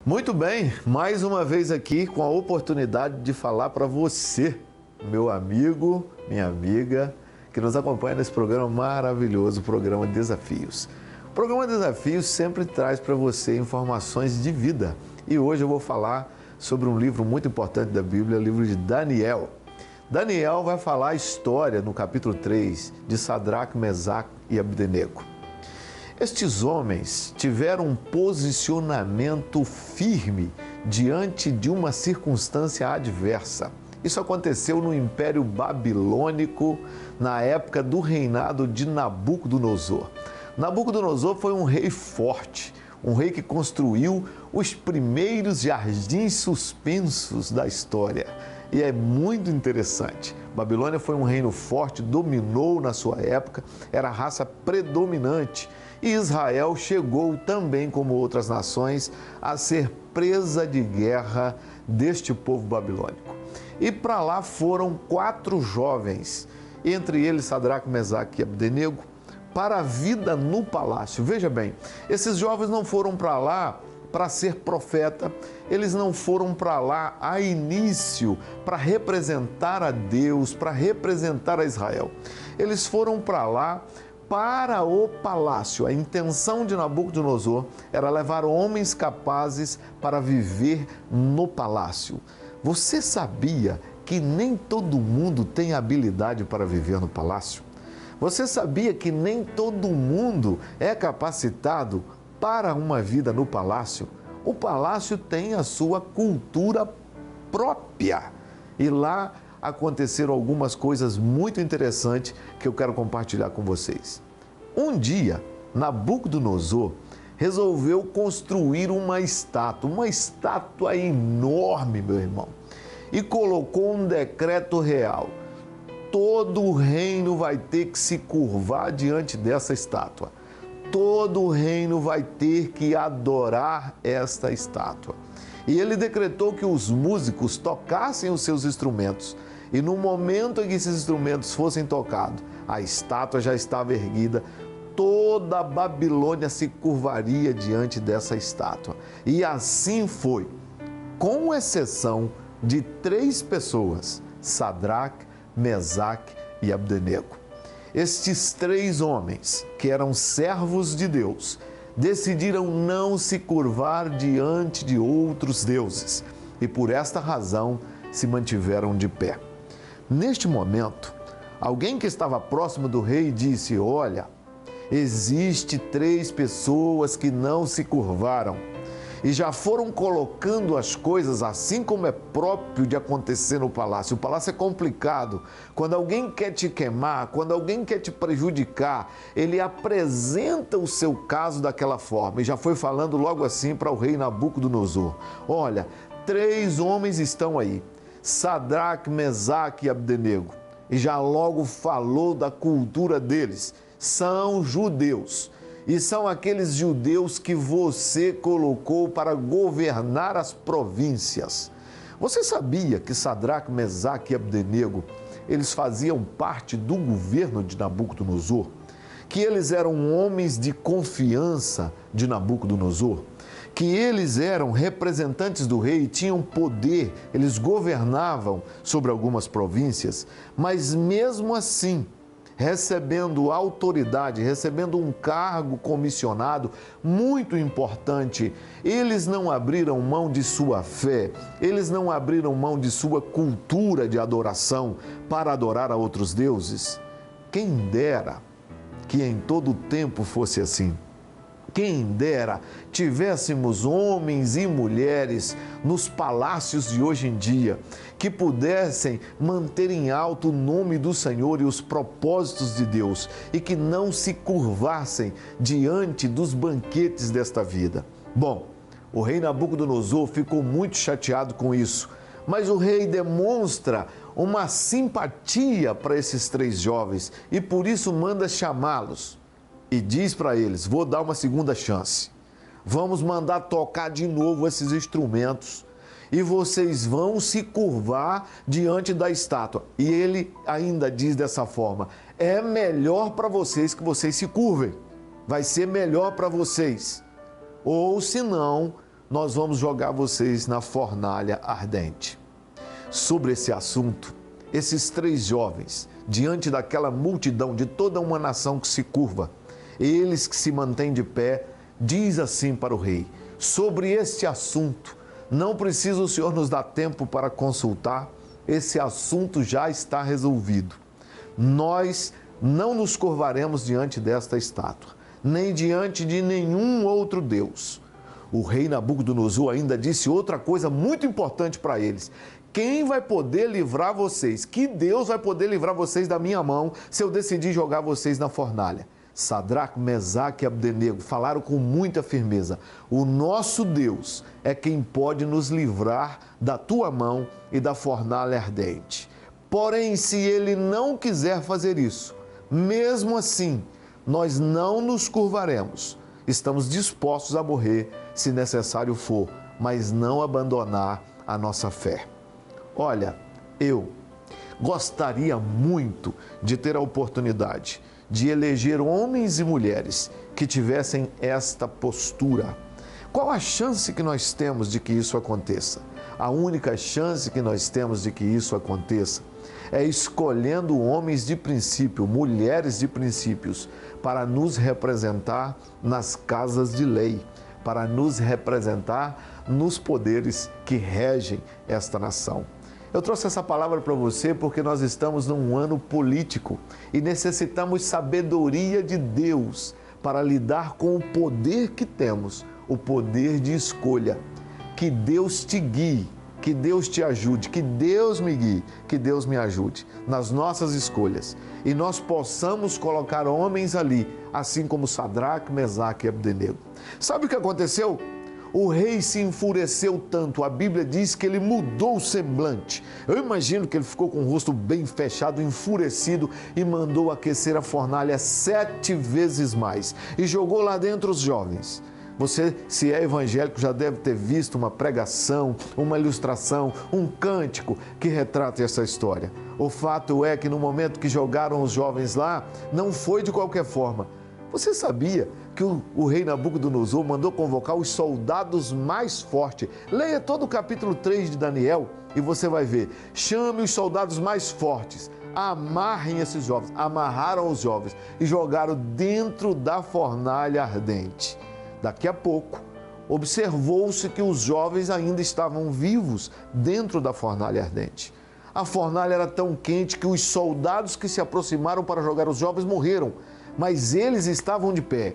Muito bem, mais uma vez aqui com a oportunidade de falar para você, meu amigo, minha amiga, que nos acompanha nesse programa maravilhoso, o programa Desafios. O programa Desafios sempre traz para você informações de vida. E hoje eu vou falar sobre um livro muito importante da Bíblia, o livro de Daniel. Daniel vai falar a história, no capítulo 3, de Sadraque, Mesaque e Abdenego. Estes homens tiveram um posicionamento firme diante de uma circunstância adversa. Isso aconteceu no Império Babilônico, na época do reinado de Nabucodonosor. Nabucodonosor foi um rei forte, um rei que construiu os primeiros jardins suspensos da história. E é muito interessante. Babilônia foi um reino forte, dominou na sua época, era a raça predominante. E Israel chegou também, como outras nações, a ser presa de guerra deste povo babilônico. E para lá foram 4 jovens, entre eles Sadraque, Mesaque e Abdenego, para a vida no palácio. Veja bem, esses jovens não foram para lá para ser profeta, eles não foram para lá a início para representar a Deus, para representar a Israel. Eles foram para lá para o palácio. A intenção de Nabucodonosor era levar homens capazes para viver no palácio. Você sabia que nem todo mundo tem habilidade para viver no palácio? Você sabia que nem todo mundo é capacitado para uma vida no palácio? O palácio tem a sua cultura própria. E lá aconteceram algumas coisas muito interessantes que eu quero compartilhar com vocês. Um dia, Nabucodonosor resolveu construir uma estátua enorme, meu irmão, e colocou um decreto real. Todo o reino vai ter que se curvar diante dessa estátua. Todo o reino vai ter que adorar esta estátua. E ele decretou que os músicos tocassem os seus instrumentos. E no momento em que esses instrumentos fossem tocados, a estátua já estava erguida, toda a Babilônia se curvaria diante dessa estátua. E assim foi, com exceção de 3 pessoas, Sadraque, Mesaque e Abdenego. Estes 3 homens, que eram servos de Deus, decidiram não se curvar diante de outros deuses e por esta razão se mantiveram de pé. Neste momento, alguém que estava próximo do rei disse: olha, existe 3 pessoas que não se curvaram e já foram colocando as coisas assim como é próprio de acontecer no palácio. O palácio é complicado. Quando alguém quer te queimar, quando alguém quer te prejudicar, ele apresenta o seu caso daquela forma. E já foi falando logo assim para o rei Nabucodonosor: olha, 3 homens estão aí, Sadraque, Mesaque e Abdenego. E já logo falou da cultura deles. São judeus. E são aqueles judeus que você colocou para governar as províncias. Você sabia que Sadraque, Mesaque e Abdenego, eles faziam parte do governo de Nabucodonosor? Que eles eram homens de confiança de Nabucodonosor? Que eles eram representantes do rei e tinham poder, eles governavam sobre algumas províncias, mas mesmo assim, recebendo autoridade, recebendo um cargo comissionado muito importante, eles não abriram mão de sua fé, eles não abriram mão de sua cultura de adoração para adorar a outros deuses. Quem dera que em todo o tempo fosse assim. Quem dera tivéssemos homens e mulheres nos palácios de hoje em dia que pudessem manter em alto o nome do Senhor e os propósitos de Deus e que não se curvassem diante dos banquetes desta vida. Bom, o rei Nabucodonosor ficou muito chateado com isso, mas o rei demonstra uma simpatia para esses 3 jovens e por isso manda chamá-los. E diz para eles: vou dar uma segunda chance. Vamos mandar tocar de novo esses instrumentos e vocês vão se curvar diante da estátua. E ele ainda diz dessa forma: é melhor para vocês que vocês se curvem. Vai ser melhor para vocês. Ou senão, nós vamos jogar vocês na fornalha ardente. Sobre esse assunto, esses 3 jovens, diante daquela multidão de toda uma nação que se curva, eles que se mantêm de pé, diz assim para o rei: sobre este assunto, não precisa o Senhor nos dar tempo para consultar, esse assunto já está resolvido. Nós não nos curvaremos diante desta estátua, nem diante de nenhum outro Deus. O rei Nabucodonosor ainda disse outra coisa muito importante para eles: quem vai poder livrar vocês? Que Deus vai poder livrar vocês da minha mão se eu decidir jogar vocês na fornalha? Sadraque, Mesaque e Abdenego falaram com muita firmeza: o nosso Deus é quem pode nos livrar da tua mão e da fornalha ardente. Porém, se ele não quiser fazer isso, mesmo assim, nós não nos curvaremos. Estamos dispostos a morrer, se necessário for, mas não abandonar a nossa fé. Olha, eu gostaria muito de ter a oportunidade de eleger homens e mulheres que tivessem esta postura. Qual a chance que nós temos de que isso aconteça? A única chance que nós temos de que isso aconteça é escolhendo homens de princípio, mulheres de princípios, para nos representar nas casas de lei, para nos representar nos poderes que regem esta nação. Eu trouxe essa palavra para você porque nós estamos num ano político e necessitamos sabedoria de Deus para lidar com o poder que temos, o poder de escolha. Que Deus te guie, que Deus te ajude, que Deus me guie, que Deus me ajude nas nossas escolhas e nós possamos colocar homens ali, assim como Sadraque, Mesaque e Abdenego. Sabe o que aconteceu? O rei se enfureceu tanto, a Bíblia diz que ele mudou o semblante. Eu imagino que ele ficou com o rosto bem fechado, enfurecido, e mandou aquecer a fornalha 7 vezes mais e jogou lá dentro os jovens. Você, se é evangélico, já deve ter visto uma pregação, uma ilustração, um cântico que retrata essa história. O fato é que no momento que jogaram os jovens lá, não foi de qualquer forma. Você sabia que o rei Nabucodonosor mandou convocar os soldados mais fortes? Leia todo o capítulo 3 de Daniel e você vai ver. Chame os soldados mais fortes, amarrem esses jovens. Amarraram os jovens e jogaram dentro da fornalha ardente. Daqui a pouco, observou-se que os jovens ainda estavam vivos dentro da fornalha ardente. A fornalha era tão quente que os soldados que se aproximaram para jogar os jovens morreram, mas eles estavam de pé.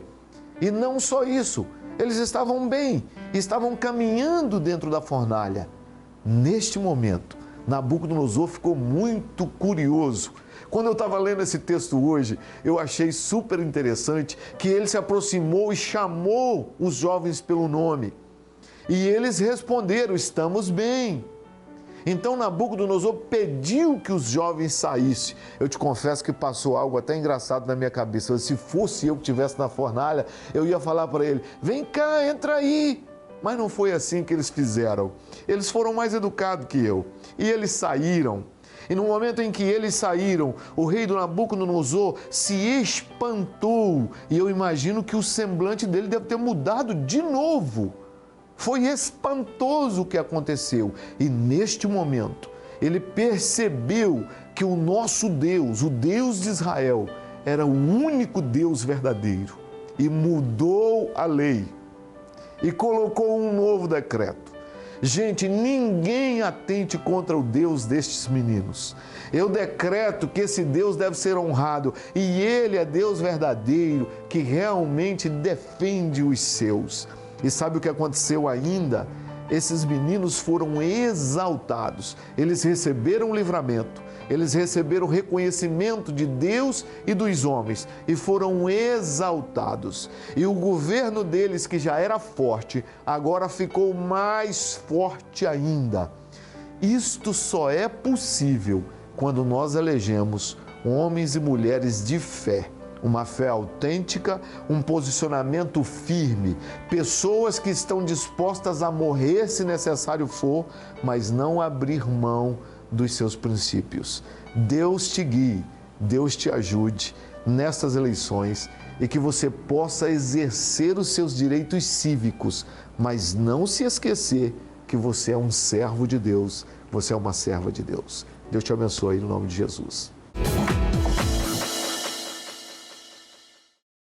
E não só isso, eles estavam bem, estavam caminhando dentro da fornalha. Neste momento, Nabucodonosor ficou muito curioso. Quando eu estava lendo esse texto hoje, eu achei super interessante que ele se aproximou e chamou os jovens pelo nome. E eles responderam: estamos bem. Então Nabucodonosor pediu que os jovens saíssem. Eu te confesso que passou algo até engraçado na minha cabeça. Se fosse eu que estivesse na fornalha, eu ia falar para ele: vem cá, entra aí. Mas não foi assim que eles fizeram. Eles foram mais educados que eu. E eles saíram. E no momento em que eles saíram, o rei do Nabucodonosor se espantou. E eu imagino que o semblante dele deve ter mudado de novo. Foi espantoso o que aconteceu. E neste momento, ele percebeu que o nosso Deus, o Deus de Israel, era o único Deus verdadeiro. E mudou a lei. E colocou um novo decreto. Gente, ninguém atente contra o Deus destes meninos. Eu decreto que esse Deus deve ser honrado e Ele é Deus verdadeiro que realmente defende os seus. E sabe o que aconteceu ainda? Esses meninos foram exaltados, eles receberam o livramento, eles receberam o reconhecimento de Deus e dos homens e foram exaltados. E o governo deles, que já era forte, agora ficou mais forte ainda. Isto só é possível quando nós elegemos homens e mulheres de fé. Uma fé autêntica, um posicionamento firme, pessoas que estão dispostas a morrer se necessário for, mas não abrir mão dos seus princípios. Deus te guie, Deus te ajude nestas eleições e que você possa exercer os seus direitos cívicos, mas não se esquecer que você é um servo de Deus, você é uma serva de Deus. Deus te abençoe no nome de Jesus.